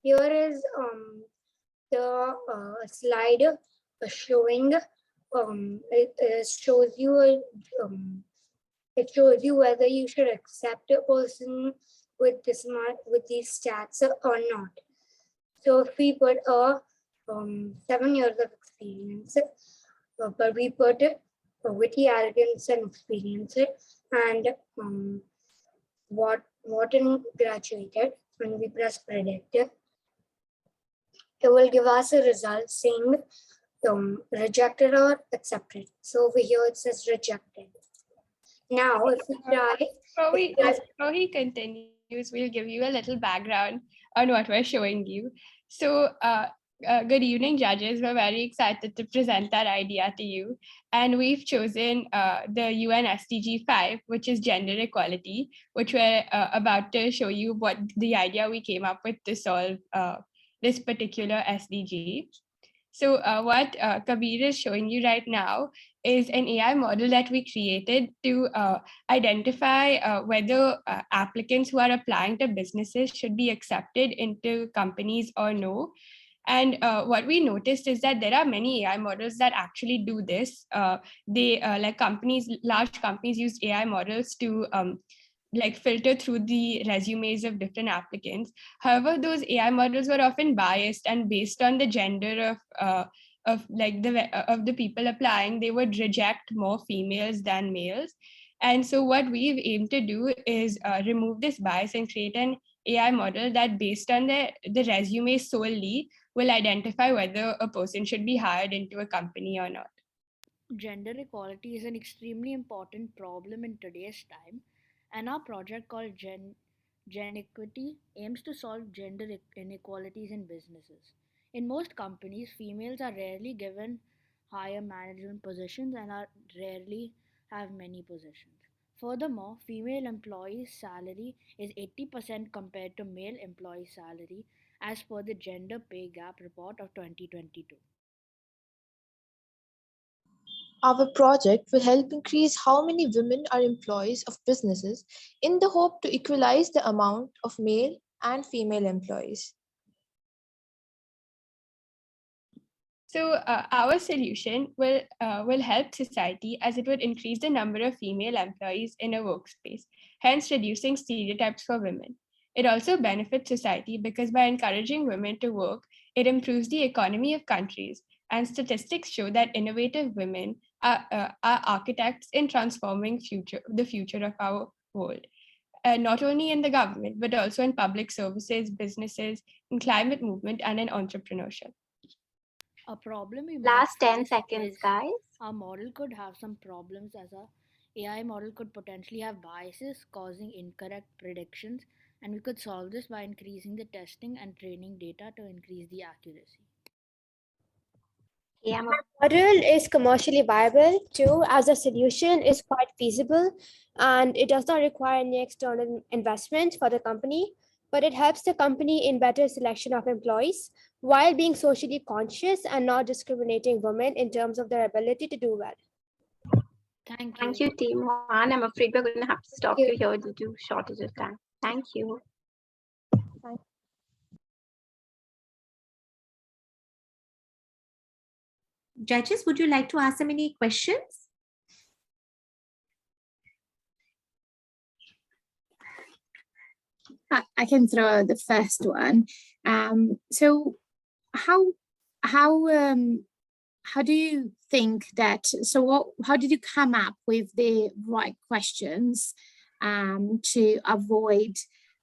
Here is the slide showing it shows you it shows you whether you should accept a person with these stats or not. So if we put 7 years of experience, but we put witty arrogance and experience and what in graduated, when we press predict, it will give us a result saying rejected or accepted. So over here it says rejected. Now if we try, before he continues, we'll give you a little background on what we're showing you. So good evening, judges. We're very excited to present that idea to you. And we've chosen the UN SDG 5, which is gender equality, which we're about to show you what the idea we came up with to solve this particular SDG. So what Kabir is showing you right now is an AI model that we created to identify whether applicants who are applying to businesses should be accepted into companies or no. And what we noticed is that there are many AI models that actually do this. Large companies use AI models to filter through the resumes of different applicants. However, those AI models were often biased and based on the gender of the people applying, they would reject more females than males. And so what we've aimed to do is remove this bias and create an AI model that based on the resume solely will identify whether a person should be hired into a company or not. Gender equality is an extremely important problem in today's time, and our project called Gen Equity aims to solve gender inequalities in businesses. In most companies, females are rarely given higher management positions and are rarely have many positions. Furthermore, female employees' salary is 80% compared to male employees' salary as per the Gender Pay Gap report of 2022. Our project will help increase how many women are employees of businesses in the hope to equalize the amount of male and female employees. So our solution will help society as it would increase the number of female employees in a workspace, hence reducing stereotypes for women. It also benefits society because by encouraging women to work, it improves the economy of countries. And statistics show that innovative women are architects in transforming the future of our world. Not only in the government, but also in public services, businesses, in climate movement, and in entrepreneurship. A problem we Last might 10 seconds, guys. Our model could have some problems as a AI model could potentially have biases causing incorrect predictions, and we could solve this by increasing the testing and training data to increase the accuracy. Yeah, The model is commercially viable too, as the solution is quite feasible and it does not require any external investment for the company, but it helps the company in better selection of employees while being socially conscious and not discriminating women in terms of their ability to do well. Thank you, team one. I'm afraid we're going to have to stop you here due to shortage of time. Thank you. Judges, would you like to ask them any questions? I can throw the first one. So how do you think that, how did you come up with the right questions to avoid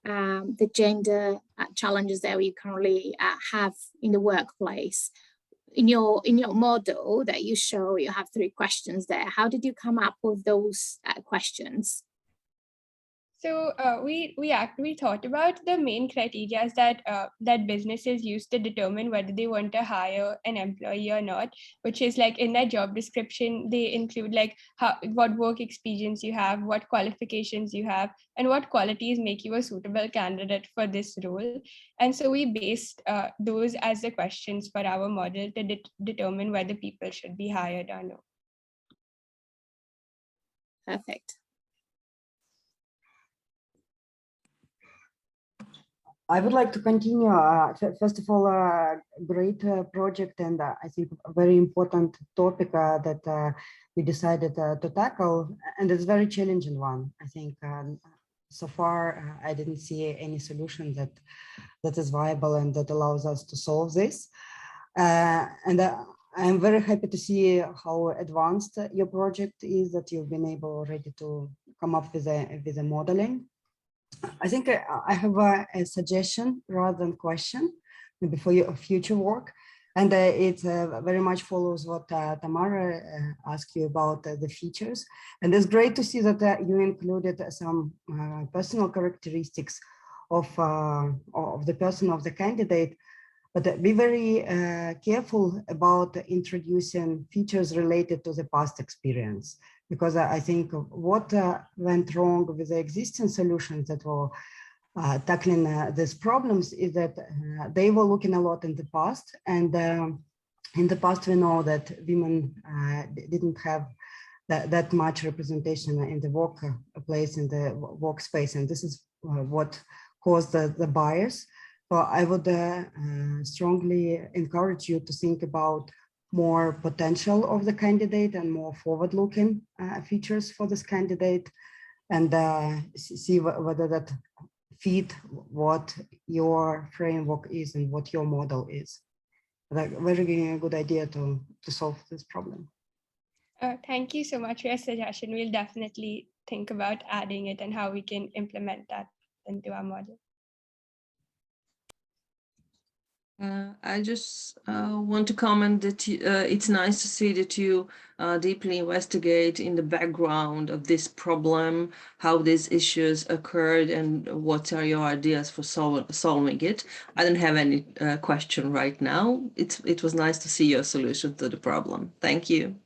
the gender challenges that we currently have in the workplace? In your model that you show, you have 3 questions there. How did you come up with those questions? So we thought about the main criteria that businesses use to determine whether they want to hire an employee or not, which is like in their job description, they include like what work experience you have, what qualifications you have, and what qualities make you a suitable candidate for this role. And so we based those as the questions for our model to determine whether people should be hired or no. Perfect. I would like to continue. First of all, great project, and I think a very important topic that we decided to tackle, and it's a very challenging one. I think so far I didn't see any solution that is viable and that allows us to solve this. And I'm very happy to see how advanced your project is, that you've been able already to come up with a modeling. I think I have a suggestion rather than question, maybe for your future work. And it very much follows what Tamara asked you about the features. And it's great to see that you included some personal characteristics of the person, of the candidate, but be very careful about introducing features related to the past experience, because I think what went wrong with the existing solutions that were tackling these problems is that they were looking a lot in the past. And in the past, we know that women didn't have that much representation in the workplace, in the workspace. And this is what caused the bias. So I would strongly encourage you to think about more potential of the candidate and more forward-looking features for this candidate, and see whether that fit what your framework is and what your model is. Like, very good idea to solve this problem. Thank you so much for your suggestion. We'll definitely think about adding it and how we can implement that into our model. I just want to comment that it's nice to see that you deeply investigate in the background of this problem, how these issues occurred, and what are your ideas for solving it. I don't have any question right now. It was nice to see your solution to the problem. Thank you.